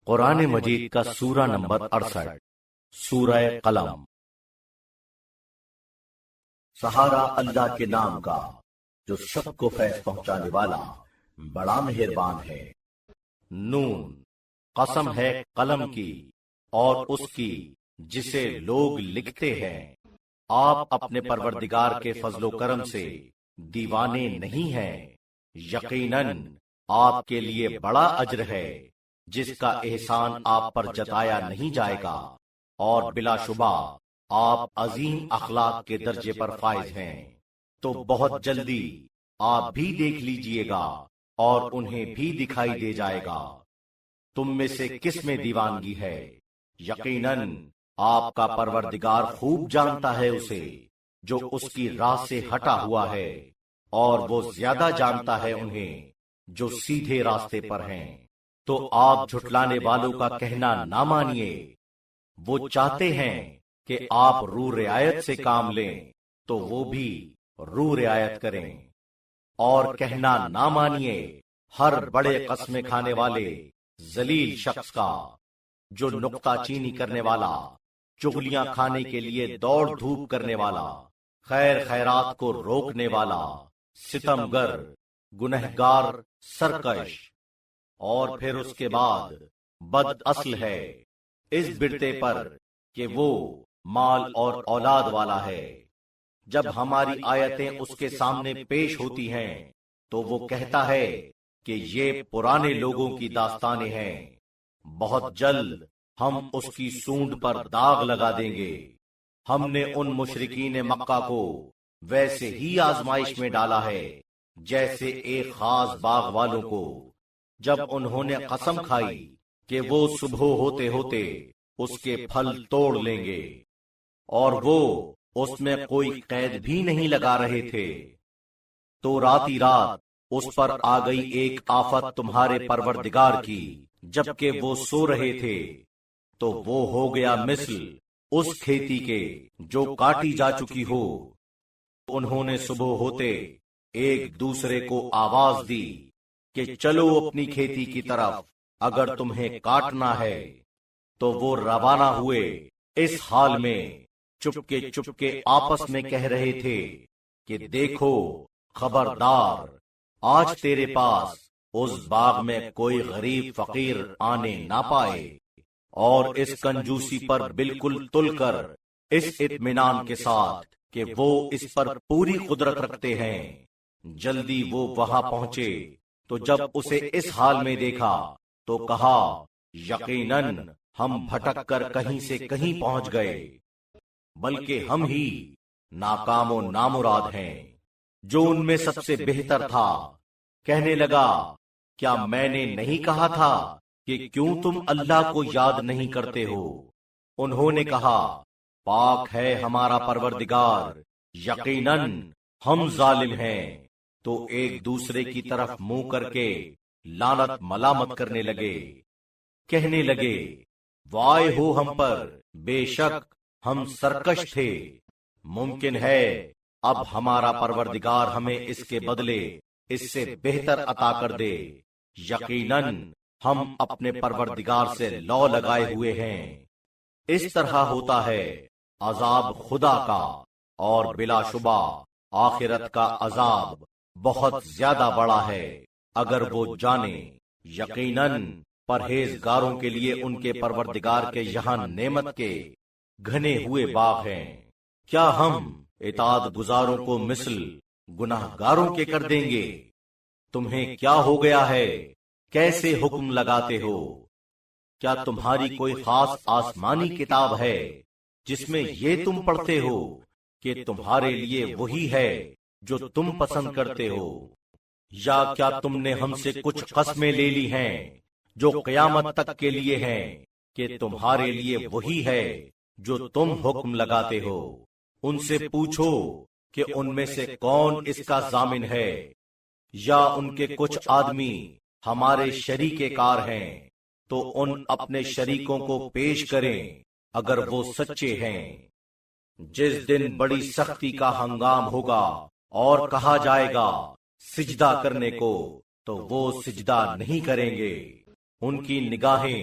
قرآن مجید کا سورہ نمبر 68 سورہ قلم۔ سہارا اللہ کے نام کا جو سب کو فیض پہنچانے والا بڑا مہربان ہے۔ نون، قسم ہے قلم کی اور اس کی جسے لوگ لکھتے ہیں۔ آپ اپنے پروردگار کے فضل و کرم سے دیوانے نہیں ہیں۔ یقیناً آپ کے لیے بڑا اجر ہے جس کا احسان آپ پر جتایا نہیں جائے گا، اور بلا شبہ آپ عظیم اخلاق کے درجے پر فائز ہیں۔ تو بہت جلدی آپ بھی دیکھ لیجئے گا اور انہیں بھی دکھائی دے جائے گا۔ تم میں سے کس میں دیوانگی ہے؟ یقیناً آپ کا پروردگار خوب جانتا ہے اسے جو اس کی راہ سے ہٹا ہوا ہے، اور وہ زیادہ جانتا ہے انہیں جو سیدھے راستے پر ہیں۔ تو آپ جھٹلانے والوں کا کہنا نہ مانیے۔ وہ چاہتے ہیں کہ آپ رو رعایت سے کام لیں تو وہ بھی رو رعایت کریں، اور کہنا نہ مانیے ہر بڑے قسمیں کھانے والے ذلیل شخص کا، جو نکتہ چینی کرنے والا، چغلیاں کھانے کے لیے دوڑ دھوپ کرنے والا، خیر خیرات کو روکنے والا، ستمگر، گنہگار، سرکش، اور پھر اس کے بعد بد اصل ہے اس بڑتے پر کہ وہ مال اور اولاد والا ہے۔ جب ہماری آیتیں اس کے سامنے پیش ہوتی ہیں تو وہ کہتا ہے کہ یہ پرانے لوگوں کی داستانیں ہیں، بہت جلد ہم اس کی سونڈ پر داغ لگا دیں گے۔ ہم نے ان مشرکین مکہ کو ویسے ہی آزمائش میں ڈالا ہے جیسے ایک خاص باغ والوں کو، جب انہوں نے قسم کھائی کہ وہ صبح ہوتے ہوتے اس کے پھل توڑ لیں گے، اور وہ اس میں کوئی قید بھی نہیں لگا رہے تھے۔ تو راتی رات اس پر آ گئی ایک آفت تمہارے پروردگار کی جبکہ وہ سو رہے تھے، تو وہ ہو گیا مثل اس کھیتی کے جو کاٹی جا چکی ہو۔ انہوں نے صبح ہوتے ایک دوسرے کو آواز دی کہ چلو اپنی کھیتی کی طرف، اگر تمہیں کاٹنا ہے۔ تو وہ روانہ ہوئے اس حال میں چپکے آپس میں کہہ رہے تھے کہ دیکھو، خبردار، آج تیرے پاس اس باغ میں کوئی غریب فقیر آنے نہ پائے، اور اس کنجوسی پر بالکل تل کر اس اطمینان کے ساتھ کہ وہ اس پر پوری قدرت رکھتے ہیں۔ جلدی وہ وہاں پہنچے تو جب اسے اس حال میں دیکھا تو کہا، یقیناً ہم بھٹک کر کہیں سے کہیں پہنچ گئے، بلکہ ہم ہی ناکام و نامراد ہیں۔ جو ان میں سب سے بہتر تھا کہنے لگا، کیا میں نے نہیں کہا تھا کہ کیوں تم اللہ کو یاد نہیں کرتے ہو؟ انہوں نے کہا، پاک ہے ہمارا پروردگار، یقیناً ہم ظالم ہیں۔ تو ایک دوسرے کی طرف منہ کر کے لعنت ملامت کرنے لگے، کہنے لگے، وائے ہو ہم پر، بے شک ہم سرکش تھے۔ ممکن ہے اب ہمارا پروردگار ہمیں اس کے بدلے اس سے بہتر عطا کر دے۔ یقیناً ہم اپنے پروردگار سے لو لگائے ہوئے ہیں۔ اس طرح ہوتا ہے عذاب خدا کا، اور بلا شبہ آخرت کا عذاب بہت زیادہ بڑا ہے اگر وہ جانے۔ یقیناً پرہیزگاروں کے لیے ان کے پروردگار کے یہاں نعمت کے گھنے ہوئے باغ ہیں۔ کیا ہم اطاعت گزاروں کو مثل گناہگاروں کے کر دیں گے؟ تمہیں کیا ہو گیا ہے؟ کیسے حکم لگاتے ہو؟ کیا تمہاری کوئی خاص آسمانی کتاب ہے جس میں یہ تم پڑھتے ہو کہ تمہارے لیے وہی ہے جو تم پسند کرتے ہو؟ یا کیا تم نے ہم سے کچھ قسمیں لے لی ہیں جو قیامت تک کے لیے ہیں کہ تمہارے لیے وہی ہے جو تم حکم لگاتے ہو؟ ان سے پوچھو کہ ان میں سے کون اس کا ضامن ہے، یا ان کے کچھ آدمی ہمارے شریک کار ہیں، تو ان اپنے شریکوں کو پیش کریں اگر وہ سچے ہیں۔ جس دن بڑی سختی کا ہنگام ہوگا اور کہا جائے گا سجدہ کرنے کو، تو وہ سجدہ نہیں کریں گے۔ ان کی نگاہیں